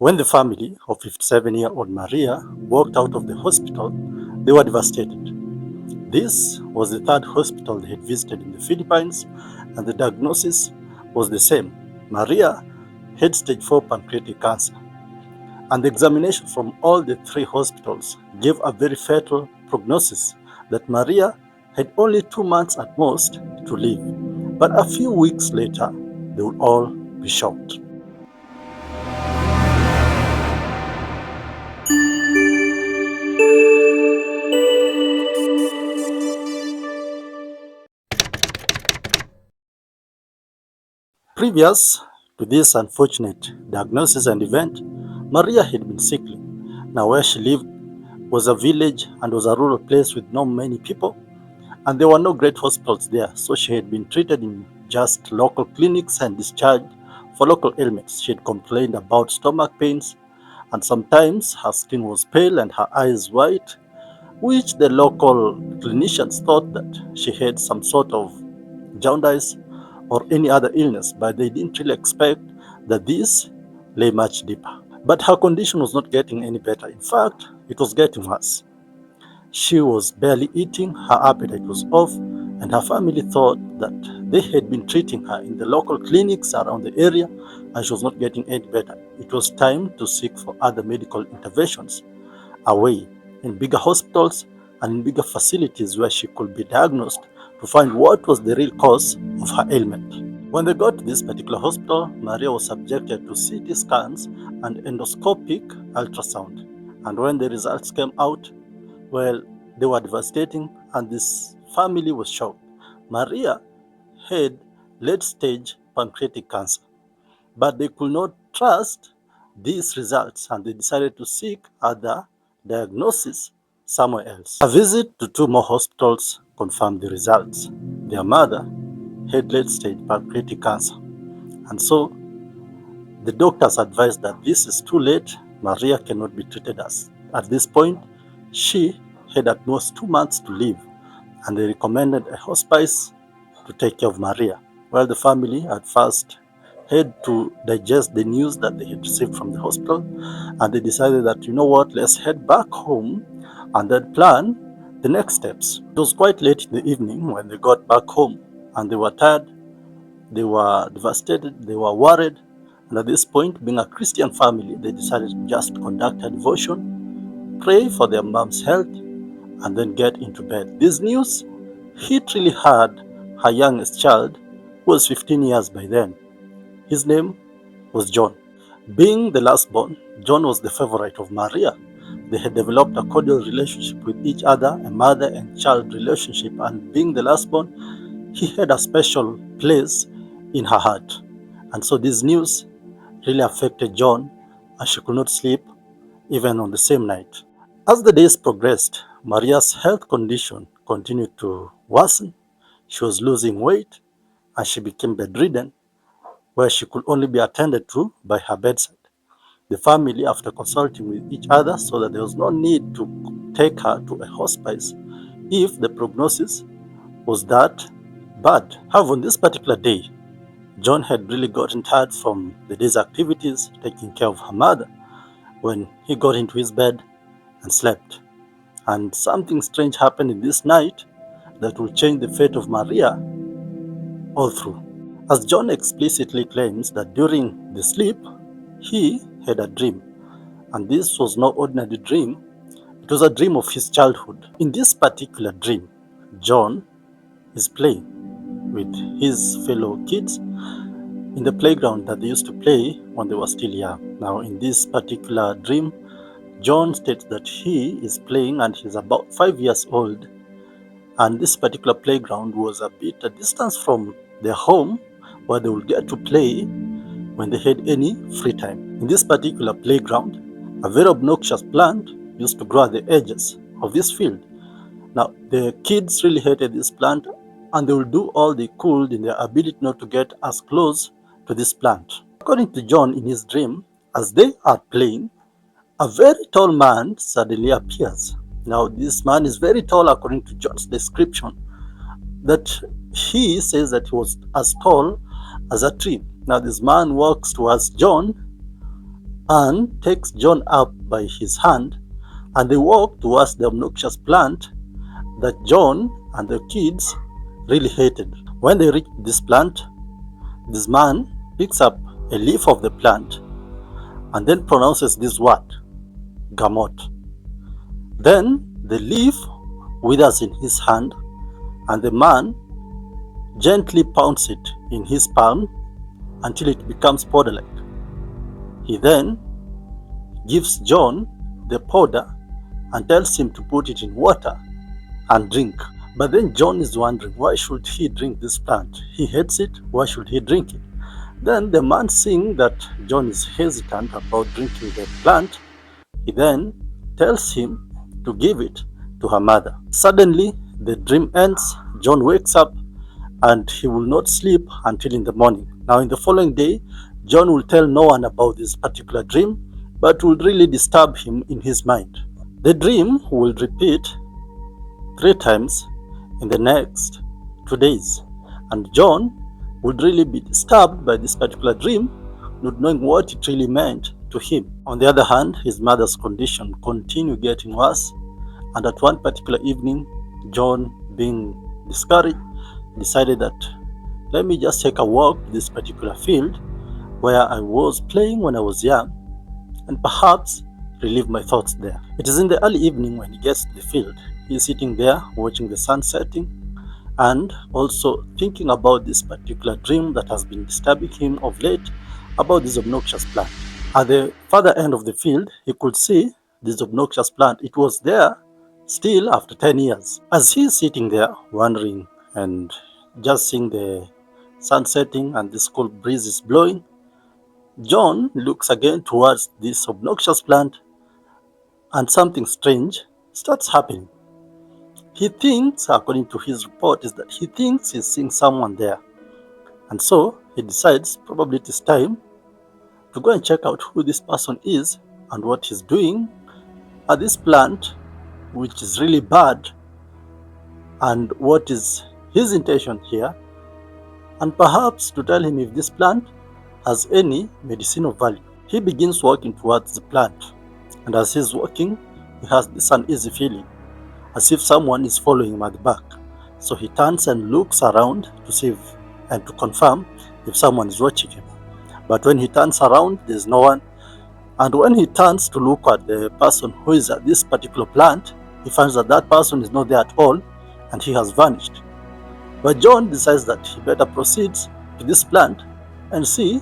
When the family of 57-year-old Maria walked out of the hospital, they were devastated. This was the third hospital they had visited in the Philippines, and the diagnosis was the same. Maria had stage 4 pancreatic cancer, and the examination from all the three hospitals gave a very fatal prognosis that Maria had only 2 months at most to live. But a few weeks later, they would all be shocked. Previous to this unfortunate diagnosis and event, Maria had been sickly. Now, where she lived was a village and was a rural place with not many people, and there were no great hospitals there, so she had been treated in just local clinics and discharged for local ailments. She had complained about stomach pains, and sometimes her skin was pale and her eyes white, which the local clinicians thought that she had some sort of jaundice or any other illness, but they didn't really expect that this lay much deeper. But her condition was not getting any better. In fact, it was getting worse. She was barely eating, her appetite was off, and her family thought that they had been treating her in the local clinics around the area and she was not getting any better. It was time to seek for other medical interventions away in bigger hospitals and in bigger facilities where she could be diagnosed to find what was the real cause of her ailment. When they got to this particular hospital, Maria was subjected to CT scans and endoscopic ultrasound. And when the results came out, well, they were devastating, and this family was shocked. Maria had late-stage pancreatic cancer, but they could not trust these results, and they decided to seek other diagnosis somewhere else. A visit to 2 more hospitals confirmed the results. Their mother had late-stage pancreatic cancer, and so the doctors advised that this is too late. Maria cannot be treated at this point. She had at most 2 months to live, and they recommended a hospice to take care of Maria. Well, the family at first had to digest the news that they had received from the hospital, and they decided that, you know what, let's head back home and then plan the next steps. It was quite late in the evening when they got back home, and they were tired, they were devastated, they were worried, and at this point, being a Christian family, they decided to just conduct a devotion, pray for their mom's health, and then get into bed. This news hit really hard her youngest child, who was 15 years by then. His name was John. Being the last born, John was the favorite of Maria. They had developed a cordial relationship with each other, a mother and child relationship, and being the last born, he had a special place in her heart. And so this news really affected John, and she could not sleep even on the same night. As the days progressed, Maria's health condition continued to worsen. She was losing weight, and she became bedridden, where she could only be attended to by her bedside. The family, after consulting with each other, saw that there was no need to take her to a hospice if the prognosis was that bad. However, on this particular day, John had really gotten tired from the day's activities, taking care of her mother, when he got into his bed and slept. And something strange happened in this night that will change the fate of Maria all through. As John explicitly claims that during the sleep, he had a dream. And this was no ordinary dream, it was a dream of his childhood. In this particular dream, John is playing with his fellow kids in the playground that they used to play when they were still young. Now, in this particular dream, John states that he is playing and he's about 5 years old, and this particular playground was a bit a distance from their home where they would get to play when they had any free time. In this particular playground, a very obnoxious plant used to grow at the edges of this field. Now, the kids really hated this plant, and they would do all they could in their ability not to get as close to this plant. According to John, in his dream, as they are playing, a very tall man suddenly appears. Now, this man is very tall according to John's description, that he says that he was as tall as a tree. Now, this man walks towards John, and takes John up by his hand, and they walk towards the obnoxious plant that John and the kids really hated. When they reach this plant, this man picks up a leaf of the plant and then pronounces this word, Gamot. Then the leaf withers in his hand, and the man gently pounds it in his palm until it becomes powder-like. He then gives John the powder and tells him to put it in water and drink. But then John is wondering, why should he drink this plant? He hates it. Why should he drink it? Then the man, seeing that John is hesitant about drinking the plant, he then tells him to give it to her mother. Suddenly, the dream ends. John wakes up and he will not sleep until in the morning. Now, in the following day, John will tell no one about this particular dream, but will really disturb him in his mind. The dream will repeat 3 times in the next 2 days, and John would really be disturbed by this particular dream, not knowing what it really meant to him. On the other hand, his mother's condition continued getting worse, and at one particular evening, John, being discouraged, decided that let me just take a walk to this particular field where I was playing when I was young, and perhaps relieve my thoughts there. It is in the early evening when he gets to the field. He is sitting there watching the sun setting and also thinking about this particular dream that has been disturbing him of late about this obnoxious plant. At the further end of the field, he could see this obnoxious plant. It was there still after 10 years. As he is sitting there wondering and just seeing the sun setting and this cool breeze is blowing, John looks again towards this obnoxious plant and something strange starts happening. He thinks, according to his report, is that he thinks he's seeing someone there. And so he decides probably it is time to go and check out who this person is and what he's doing at this plant, which is really bad, and what is his intention here, and perhaps to tell him if this plant has any medicinal value. He begins walking towards the plant, and as he's walking, he has this uneasy feeling, as if someone is following him at the back. So he turns and looks around to see and to confirm if someone is watching him. But when he turns around, there's no one. And when he turns to look at the person who is at this particular plant, he finds that that person is not there at all and he has vanished. But John decides that he better proceed to this plant and see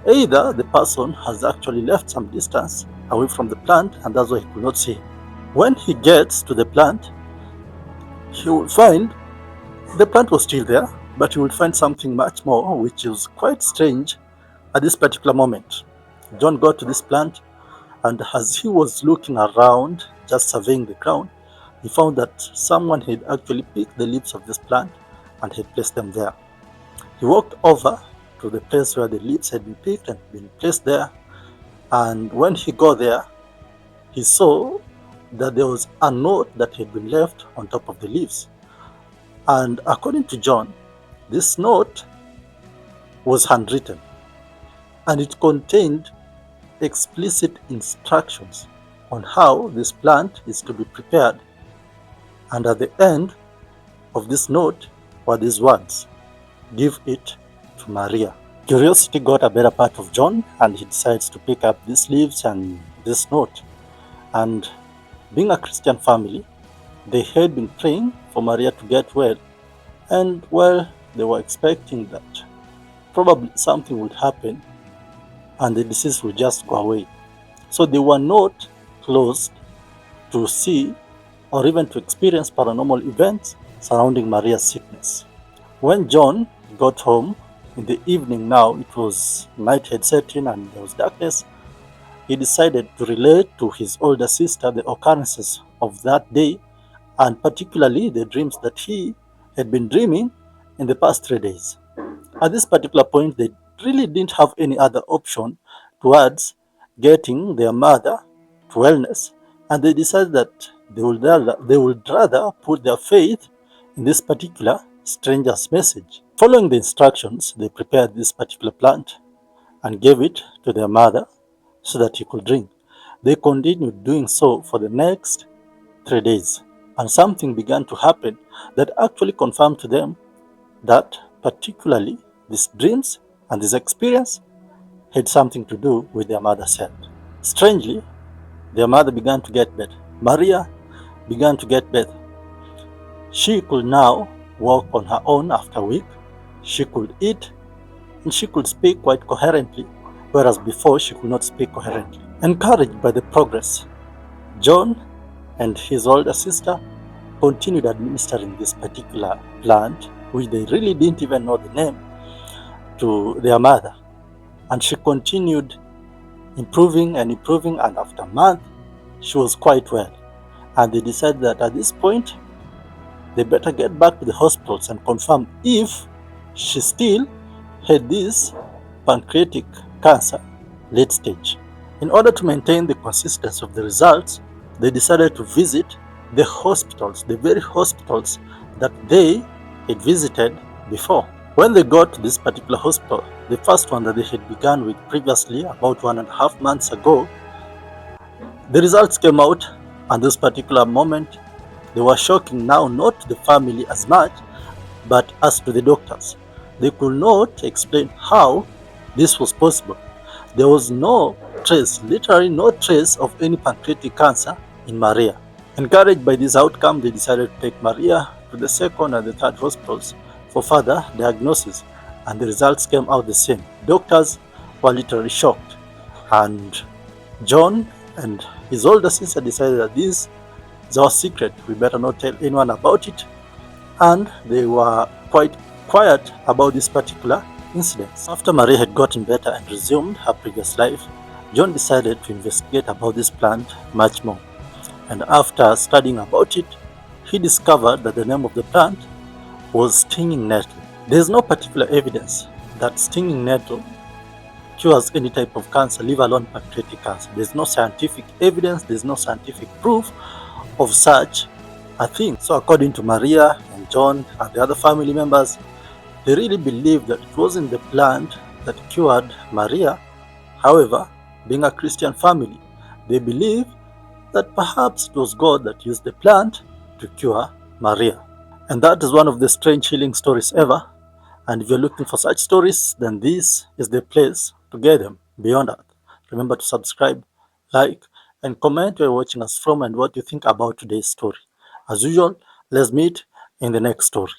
either the person has actually left some distance away from the plant and that's why he could not see him. When he gets to the plant, he will find the plant was still there, but he will find something much more, which is quite strange at this particular moment. John got to this plant, and as he was looking around, just surveying the ground, he found that someone had actually picked the leaves of this plant and had placed them there. He walked over to the place where the leaves had been picked and been placed there, and when he got there, he saw that there was a note that had been left on top of the leaves. And according to John, this note was handwritten, and it contained explicit instructions on how this plant is to be prepared. And at the end of this note were these words, "Give it to Maria." Curiosity got a better part of John, and he decides to pick up these leaves and this note. And being a Christian family, they had been praying for Maria to get well, and well, they were expecting that probably something would happen and the disease would just go away. So they were not closed to see or even to experience paranormal events surrounding Maria's sickness. When John got home in the evening, now it was night had set in and there was darkness, he decided to relate to his older sister the occurrences of that day, and particularly the dreams that he had been dreaming in the past 3 days. At this particular point, they really didn't have any other option towards getting their mother to wellness, and they decided that they would rather put their faith in this particular stranger's message. Following the instructions, they prepared this particular plant and gave it to their mother so that he could drink. They continued doing so for the next 3 days, and something began to happen that actually confirmed to them that, particularly, these dreams and this experience had something to do with their mother's health. Strangely, their mother began to get better. Maria began to get better. She could now walk on her own after a week. She could eat and she could speak quite coherently, whereas before she could not speak coherently. Encouraged by the progress, John and his older sister continued administering this particular plant, which they really didn't even know the name, to their mother. And she continued improving and improving, and after a month, she was quite well. And they decided that at this point, they better get back to the hospitals and confirm if she still had this pancreatic cancer late stage. In order to maintain the consistency of the results, they decided to visit the hospitals, the very hospitals that they had visited before. When they got to this particular hospital, the first one that they had begun with previously, about 1.5 months ago, the results came out, and this particular moment, they were shocking now not to the family as much, but as to the doctors. They could not explain how this was possible. There was no trace, literally no trace of any pancreatic cancer in Maria. Encouraged by this outcome, they decided to take Maria to the second and the third hospitals for further diagnosis, and the results came out the same. Doctors were literally shocked, and John and his older sister decided that this is our secret, we better not tell anyone about it, and they were quite quiet about this particular incident. After Maria had gotten better and resumed her previous life, John decided to investigate about this plant much more. And after studying about it, he discovered that the name of the plant was stinging nettle. There is no particular evidence that stinging nettle cures any type of cancer, leave alone pancreatic cancer. There's no scientific evidence, there's no scientific proof of such a thing. So according to Maria and John and the other family members, they really believed that it wasn't the plant that cured Maria. However, being a Christian family, they believe that perhaps it was God that used the plant to cure Maria. And that is one of the strange healing stories ever. And if you're looking for such stories, then this is the place to get them beyond Earth. Remember to subscribe, like, and comment where you're watching us from and what you think about today's story. As usual, let's meet in the next story.